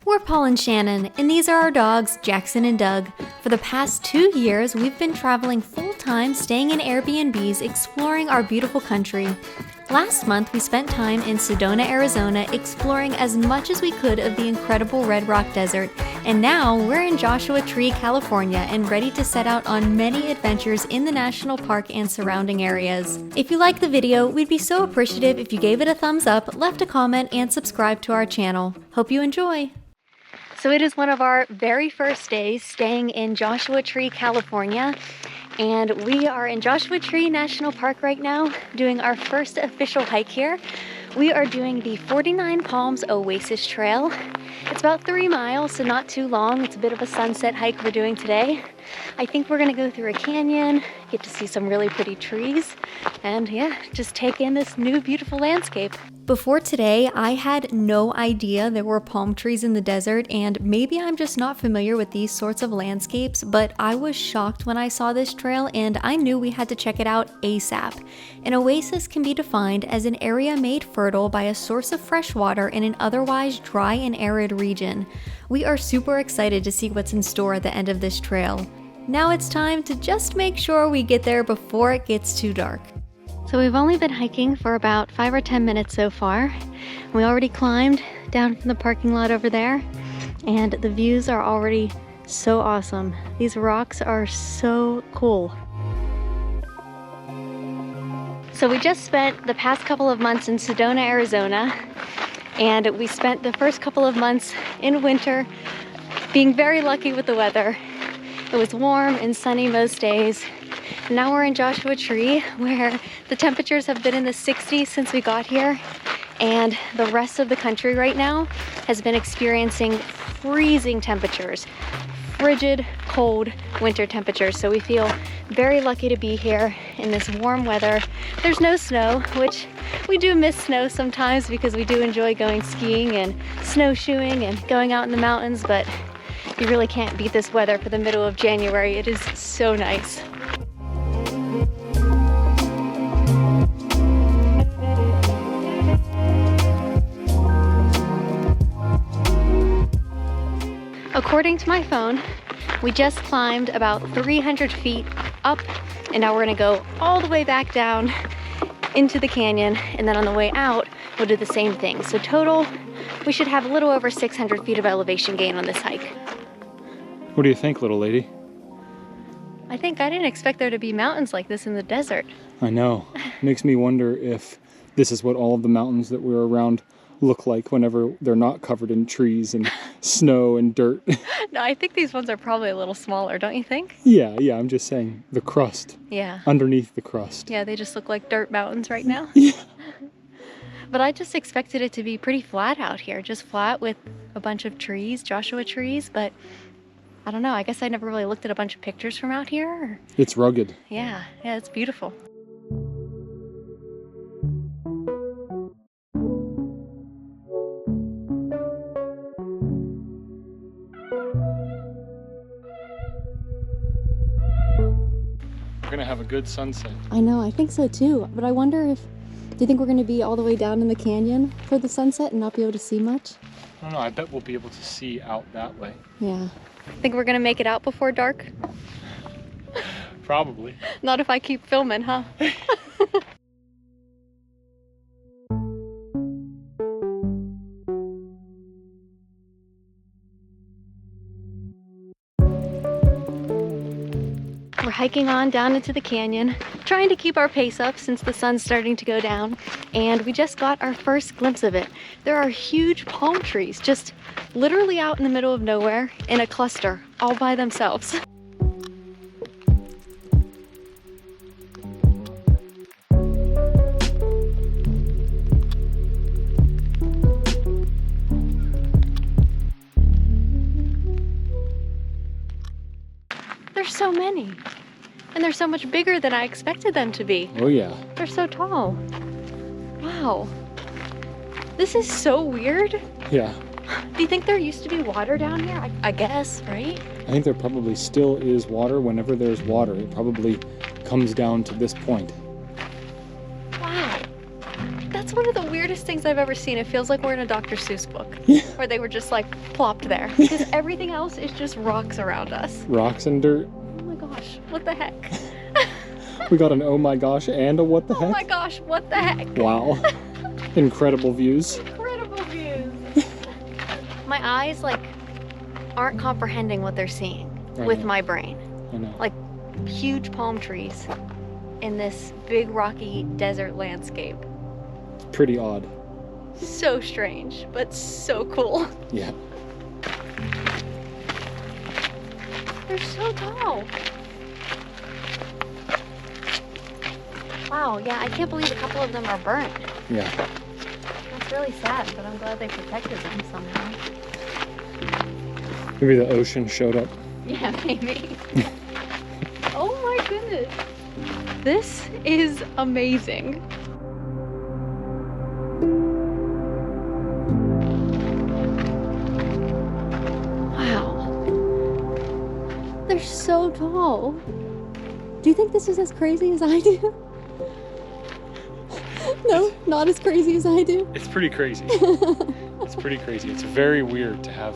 We're Paul and Shannon, and these are our dogs, Jackson and Doug. For the past 2 years, we've been traveling full-time, staying in Airbnbs, exploring our beautiful country. Last month, we spent time in Sedona, Arizona, exploring as much as we could of the incredible Red Rock Desert. And now, we're in Joshua Tree, California, and ready to set out on many adventures in the national park and surrounding areas. If you liked the video, we'd be so appreciative if you gave it a thumbs up, left a comment, and subscribed to our channel. Hope you enjoy! So it is one of our very first days staying in Joshua Tree, California. And we are in Joshua Tree National Park right now, doing our first official hike here. We are doing the Fortynine Palms Oasis Trail. It's about 3 miles, so not too long. It's a bit of a sunset hike we're doing today. I think we're gonna go through a canyon, get to see some really pretty trees, and yeah, just take in this new beautiful landscape. Before today, I had no idea there were palm trees in the desert, and maybe I'm just not familiar with these sorts of landscapes, but I was shocked when I saw this trail and I knew we had to check it out ASAP. An oasis can be defined as an area made fertile by a source of fresh water in an otherwise dry and arid region. We are super excited to see what's in store at the end of this trail. Now it's time to just make sure we get there before it gets too dark. So we've only been hiking for about 5 or 10 minutes so far. We already climbed down from the parking lot over there, and the views are already so awesome. These rocks are so cool. So we just spent the past couple of months in Sedona, Arizona, and we spent the first couple of months in winter being very lucky with the weather. It was warm and sunny most days. Now we're in Joshua Tree, where the temperatures have been in the 60s since we got here, and the rest of the country right now has been experiencing freezing temperatures, frigid, cold winter temperatures. So we feel very lucky to be here in this warm weather. There's no snow, which we do miss snow sometimes because we do enjoy going skiing and snowshoeing and going out in the mountains, but you really can't beat this weather for the middle of January. It is so nice. According to my phone, we just climbed about 300 feet up, and now we're gonna go all the way back down into the canyon, and then on the way out, we'll do the same thing. So total, we should have a little over 600 feet of elevation gain on this hike. What do you think, little lady? I didn't expect there to be mountains like this in the desert. I know. Makes me wonder if this is what all of the mountains that we're around look like whenever they're not covered in trees and snow and dirt. No, I think these ones are probably a little smaller, don't you think? Yeah, I'm just saying the crust. Yeah. Underneath the crust. Yeah, they just look like dirt mountains right now. Yeah. But I just expected it to be pretty flat out here, just flat with a bunch of trees, Joshua trees, but I don't know, I guess I never really looked at a bunch of pictures from out here. It's rugged. Yeah, it's beautiful. We're gonna have a good sunset. I know, I think so too, but I wonder do you think we're gonna be all the way down in the canyon for the sunset and not be able to see much? I don't know, I bet we'll be able to see out that way. Yeah. Think we're gonna make it out before dark? Probably. Not if I keep filming, huh? We're hiking on down into the canyon, trying to keep our pace up since the sun's starting to go down, and we just got our first glimpse of it. There are huge palm trees just literally out in the middle of nowhere in a cluster all by themselves. There's so many. And they're so much bigger than I expected them to be. Oh yeah. They're so tall. Wow. This is so weird. Yeah. Do you think there used to be water down here? I guess, right? I think there probably still is water. Whenever there's water, it probably comes down to this point. Wow. That's one of the weirdest things I've ever seen. It feels like we're in a Dr. Seuss book. Yeah. Where they were just like plopped there. Because everything else is just rocks around us. Rocks and dirt. Oh my gosh, what the heck? We got an oh my gosh and a what the heck? Oh my gosh, what the heck? Wow. Incredible views. Incredible views. My eyes like aren't comprehending what they're seeing with my brain. I know. Like huge palm trees in this big rocky desert landscape. Pretty odd. So strange, but so cool. Yeah. They're so tall. Wow, yeah, I can't believe a couple of them are burnt. Yeah. That's really sad, but I'm glad they protected them somehow. Maybe the ocean showed up. Yeah, maybe. Oh my goodness. This is amazing. Wow. They're so tall. Do you think this is as crazy as I do? No, not as crazy as I do. It's pretty crazy. It's pretty crazy. It's very weird to have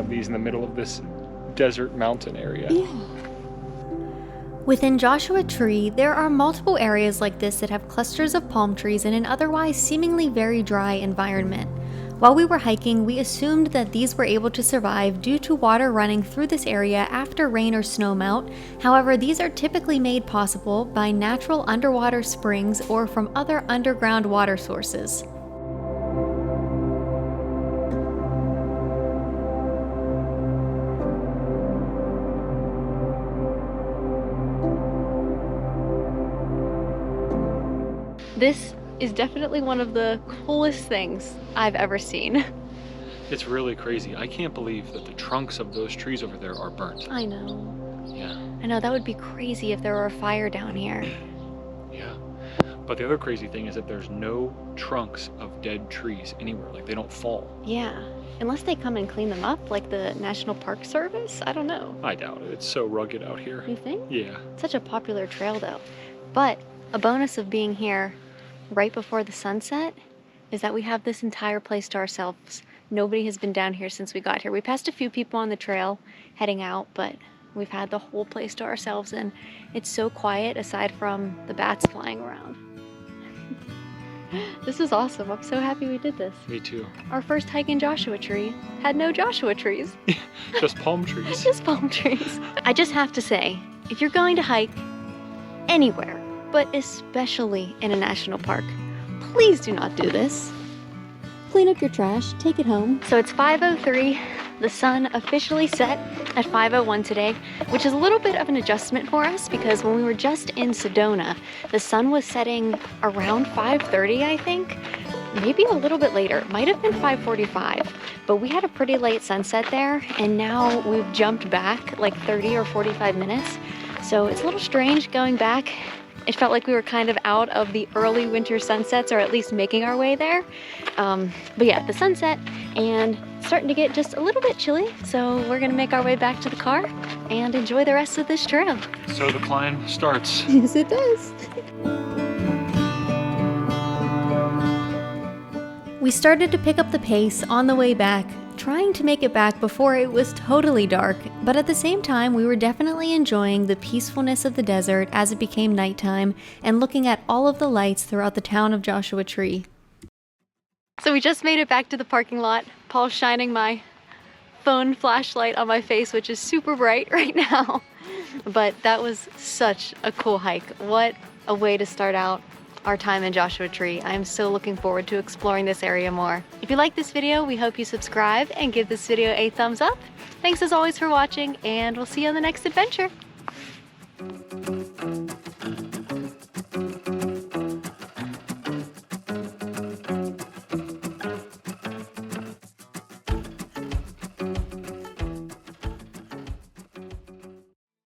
these in the middle of this desert mountain area. Yeah. Within Joshua Tree, there are multiple areas like this that have clusters of palm trees in an otherwise seemingly very dry environment. While we were hiking, we assumed that these were able to survive due to water running through this area after rain or snow melt. However, these are typically made possible by natural underwater springs or from other underground water sources. This is definitely one of the coolest things I've ever seen. It's really crazy. I can't believe that the trunks of those trees over there are burnt. I know. Yeah. I know, that would be crazy if there were a fire down here. Yeah. But the other crazy thing is that there's no trunks of dead trees anywhere. Like, they don't fall. Yeah. Unless they come and clean them up, like the National Park Service? I don't know. I doubt it. It's so rugged out here. You think? Yeah. It's such a popular trail though. But a bonus of being here right before the sunset is that we have this entire place to ourselves. Nobody has been down here since we got here. We passed a few people on the trail heading out, but we've had the whole place to ourselves, and it's so quiet aside from the bats flying around. This is awesome. I'm so happy we did this. Me too. Our first hike in Joshua Tree had no Joshua trees. Just palm trees. Just palm trees. I just have to say, if you're going to hike anywhere, but especially in a national park, please do not do this. Clean up your trash, take it home. So it's 5:03. The sun officially set at 5:01 today, which is a little bit of an adjustment for us because when we were just in Sedona, the sun was setting around 5:30, I think. Maybe a little bit later. It might have been 5:45, but we had a pretty late sunset there, and now we've jumped back like 30 or 45 minutes. So it's a little strange going back. It felt like we were kind of out of the early winter sunsets, or at least making our way there. But yeah, the sunset, and it's starting to get just a little bit chilly, so we're gonna make our way back to the car and enjoy the rest of this trail. So the climb starts. Yes, it does. We started to pick up the pace on the way back, trying to make it back before it was totally dark, but at the same time we were definitely enjoying the peacefulness of the desert as it became nighttime and looking at all of the lights throughout the town of Joshua Tree. So we just made it back to the parking lot. Paul's shining my phone flashlight on my face, which is super bright right now. But that was such a cool hike. What a way to start out our time in Joshua Tree. I am so looking forward to exploring this area more. If you like this video, we hope you subscribe and give this video a thumbs up. Thanks as always for watching, and we'll see you on the next adventure.